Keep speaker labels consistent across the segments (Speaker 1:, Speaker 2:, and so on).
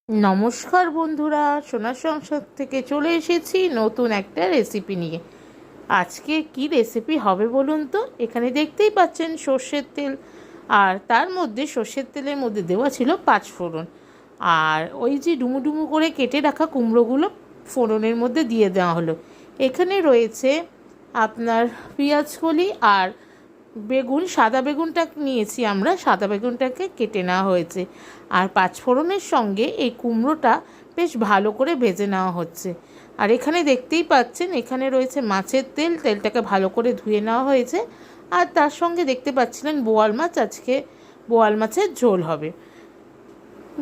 Speaker 1: নমস্কার বন্ধুরা, সোনার সংসার থেকে চলে এসেছি নতুন একটা রেসিপি নিয়ে। আজকে কি রেসিপি হবে বলুন তো? এখানে দেখতেই পাচ্ছেন সর্ষের তেল, আর তার মধ্যে সর্ষের তেলের মধ্যে দেওয়া ছিল পাঁচফোড়ন, আর ওই যে ডুমু ডুমু করে কেটে রাখা কুমড়োগুলো ফোড়নের মধ্যে দিয়ে দেওয়া হলো। এখানে রয়েছে আপনার পেঁয়াজ কলি আর বেগুন, সাদা বেগুনটা নিয়েছি আমরা, সাদা বেগুনটাকে কেটে নেওয়া হয়েছে। আর পাঁচফোড়নের সঙ্গে এই কুমড়োটা বেশ ভালো করে ভেজে নেওয়া হচ্ছে। আর এখানে দেখতেই পাচ্ছেন এখানে রয়েছে মাছের তেল, তেলটাকে ভালো করে ধুয়ে নেওয়া হয়েছে। আর তার সঙ্গে দেখতে পাচ্ছিলেন বোয়াল মাছ, আজকে বোয়াল মাছের ঝোল হবে।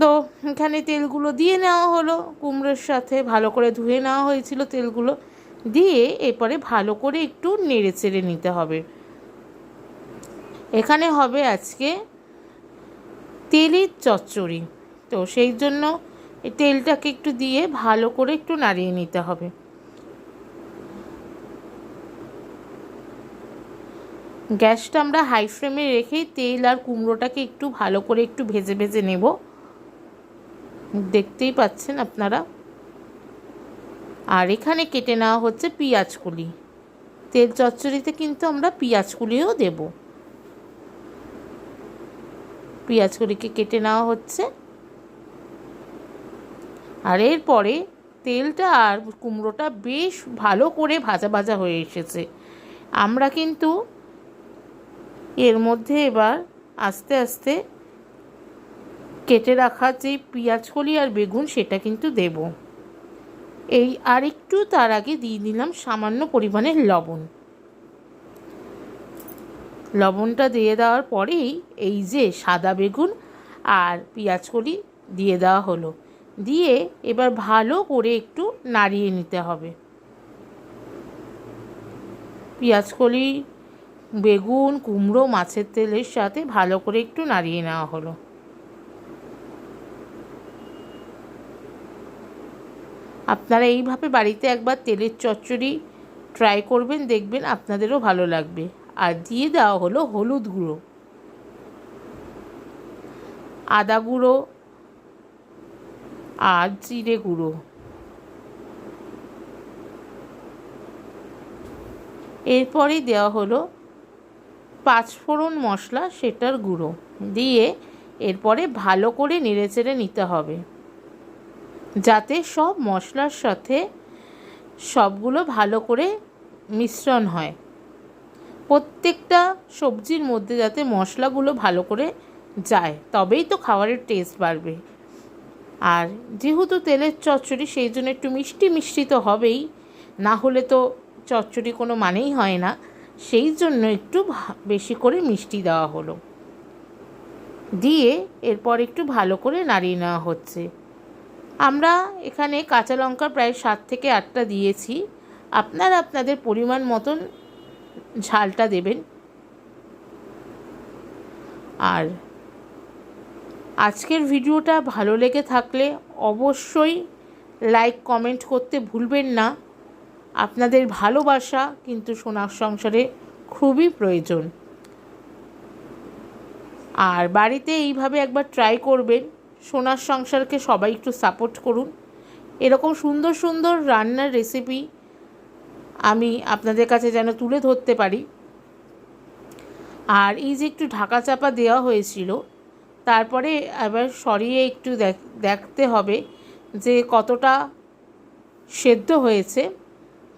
Speaker 1: তো এখানে তেলগুলো দিয়ে নেওয়া হলো, কুমড়োর সাথে ভালো করে ধুয়ে নেওয়া হয়েছিল তেলগুলো দিয়ে, এরপরে ভালো করে একটু নেড়ে চেড়ে নিতে হবে। এখানে হবে আজকে তেলের চচ্চড়ি, তো সেই জন্য এই তেলটাকে একটু দিয়ে ভালো করে একটু নাড়িয়ে নিতে হবে। গ্যাসটা আমরা হাই ফ্লেমে রেখেই তেল আর কুমড়োটাকে একটু ভালো করে একটু ভেজে ভেজে নেব, দেখতেই পাচ্ছেন আপনারা। আর এখানে কেটে নেওয়া হচ্ছে পেঁয়াজ কুলি, তেল চচ্চড়িতে কিন্তু আমরা পেঁয়াজ কুলিও দেব। পেঁয়াজ কুলিকে কেটে নেওয়া হচ্ছে। আর এরপরে তেলটা আর কুমড়োটা বেশ ভালো করে ভাজা ভাজা হয়ে এসেছে। আমরা কিন্তু এর মধ্যে এবার আস্তে আস্তে কেটে রাখা যে পেঁয়াজকলি আর বেগুন সেটা কিন্তু দেব। এই আর একটু তার আগে দিয়ে দিলাম সামান্য পরিমাণের লবণ। লবণটা দিয়ে দেওয়ার পরেই এই যে সাদা বেগুন আর পেঁয়াজকলি দিয়ে দেওয়া হলো, দিয়ে এবার ভালো করে একটু নাড়িয়ে নিতে হবে। পেঁয়াজকলি, বেগুন, কুমড়ো মাছের তেলের সাথে ভালো করে একটু নাড়িয়ে নেওয়া হলো। আপনারা এইভাবে বাড়িতে একবার তেলের চচ্চড়ি ট্রাই করবেন, দেখবেন আপনাদেরও ভালো লাগবে। আর দিয়ে দেওয়া হলো হলুদ গুঁড়ো, আদা গুঁড়ো আর জিরে গুঁড়ো। এরপরেই দেওয়া হলো পাঁচফোড়ন মশলা, সেটার গুঁড়ো দিয়ে এরপরে ভালো করে নেড়েচেড়ে নিতে হবে, যাতে সব মশলার সাথে সবগুলো ভালো করে মিশ্রণ হয়। প্রত্যেকটা সবজির মধ্যে যাতে মশলাগুলো ভালো করে যায়, তবেই তো খাবারের টেস্ট বাড়বে। আর যেহেতু তেলের চচ্চড়ি, সেই জন্য একটু মিষ্টি মিষ্টি তো হবেই, না হলে তো চচ্চড়ি কোনো মানেই হয় না। সেই জন্য একটু বেশি করে মিষ্টি দেওয়া হলো, দিয়ে এরপর একটু ভালো করে নাড়িয়ে নেওয়া হচ্ছে। আমরা এখানে কাঁচা লঙ্কা প্রায় 7 থেকে 8টা দিয়েছি, আপনারা আপনাদের পরিমাণ মতন ঝালটা দেবেন। আর আজকের ভিডিওটা ভালো লেগে থাকলে অবশ্যই লাইক কমেন্ট করতে ভুলবেন না। আপনাদের ভালোবাসা কিন্তু সোনার সংসারে খুবই প্রয়োজন। আর বাড়িতে এইভাবে একবার ট্রাই করবেন। সোনার সংসারকে সবাই একটু সাপোর্ট করুন। এরকম সুন্দর সুন্দর রান্নার রেসিপি আমি আপনাদের কাছে যেন তুলে ধরতে পারি। আর এই যে একটু ঢাকা চাপা দেওয়া হয়েছিল, তারপরে আবার সরিয়ে একটু দেখতে হবে যে কতটা সেদ্ধ হয়েছে।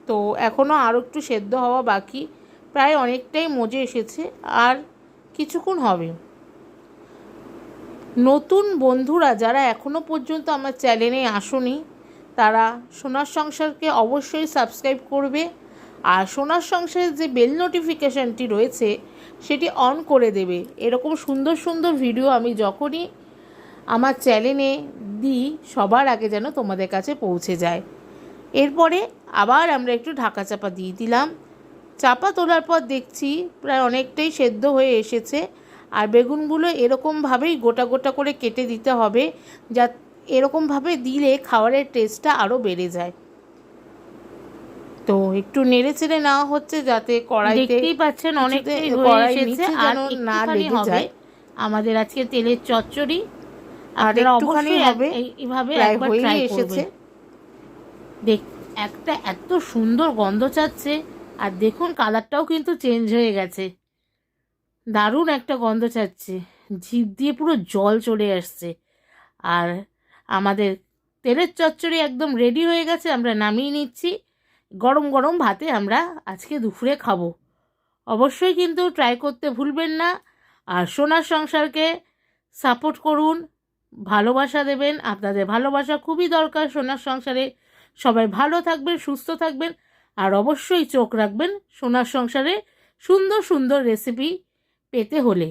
Speaker 1: তো এখনও আরও একটু সেদ্ধ হওয়া বাকি, প্রায় অনেকটাই মজে এসেছে, আর কিছুক্ষণ হবে। নতুন বন্ধুরা যারা এখনও পর্যন্ত আমার চ্যানেলে আসোনি, তারা সোনার সংসারকে অবশ্যই সাবস্ক্রাইব করবে, আর সোনার সংসারের যে বেল নোটিফিকেশানটি রয়েছে সেটি অন করে দেবে। এরকম সুন্দর সুন্দর ভিডিও আমি যখনই আমার চ্যানেলে দিই, সবার আগে যেন তোমাদের কাছে পৌঁছে যায়। এরপরে আবার আমরা একটু ঢাকা চাপা দিয়ে দিলাম। চাপা তোলার পর দেখছি প্রায় অনেকটাই সেদ্ধ হয়ে এসেছে। আর বেগুনগুলো এরকমভাবেই গোটা গোটা করে কেটে দিতে হবে, যা এরকমভাবে দিলে খাবারের টেস্টটা আরও বেড়ে যায়। তো একটু নেড়ে চেড়ে নেওয়া হচ্ছে, যাতে কড়াইতে, দেখতেই পাচ্ছেন অনেকটাই হয়ে এসেছে, আর না লেগে যায়। আমাদের আজকে তেলের চচ্চড়ি আর
Speaker 2: আপনারা
Speaker 1: একটুখানি
Speaker 2: অবশ্যই
Speaker 1: হবে,
Speaker 2: এইভাবে
Speaker 1: প্রায়
Speaker 2: একবার
Speaker 1: হয়েই
Speaker 2: ট্রাই
Speaker 1: এসেছে।
Speaker 2: করবেন। দেখ, একটা এত সুন্দর গন্ধ ছাড়ছে, আর দেখুন কালারটাও কিন্তু চেঞ্জ হয়ে গেছে, দারুণ একটা গন্ধ ছাড়ছে, জিভ দিয়ে পুরো জল চলে আসছে। আর আমাদের তেলের চচ্চড়ি একদম রেডি হয়ে গেছে, আমরা নামিয়ে নিচ্ছি। গরম গরম ভাতে আমরা আজকে দুপুরে খাবো। অবশ্যই কিন্তু ট্রাই করতে ভুলবেন না। আর সোনার সংসারকে সাপোর্ট করুন, ভালোবাসা দেবেন, আপনাদের ভালোবাসা খুবই দরকার সোনার সংসারে। সবাই ভালো থাকবেন, সুস্থ থাকবেন, আর অবশ্যই চোখ রাখবেন সোনার সংসারে সুন্দর সুন্দর রেসিপি পেতে হলে।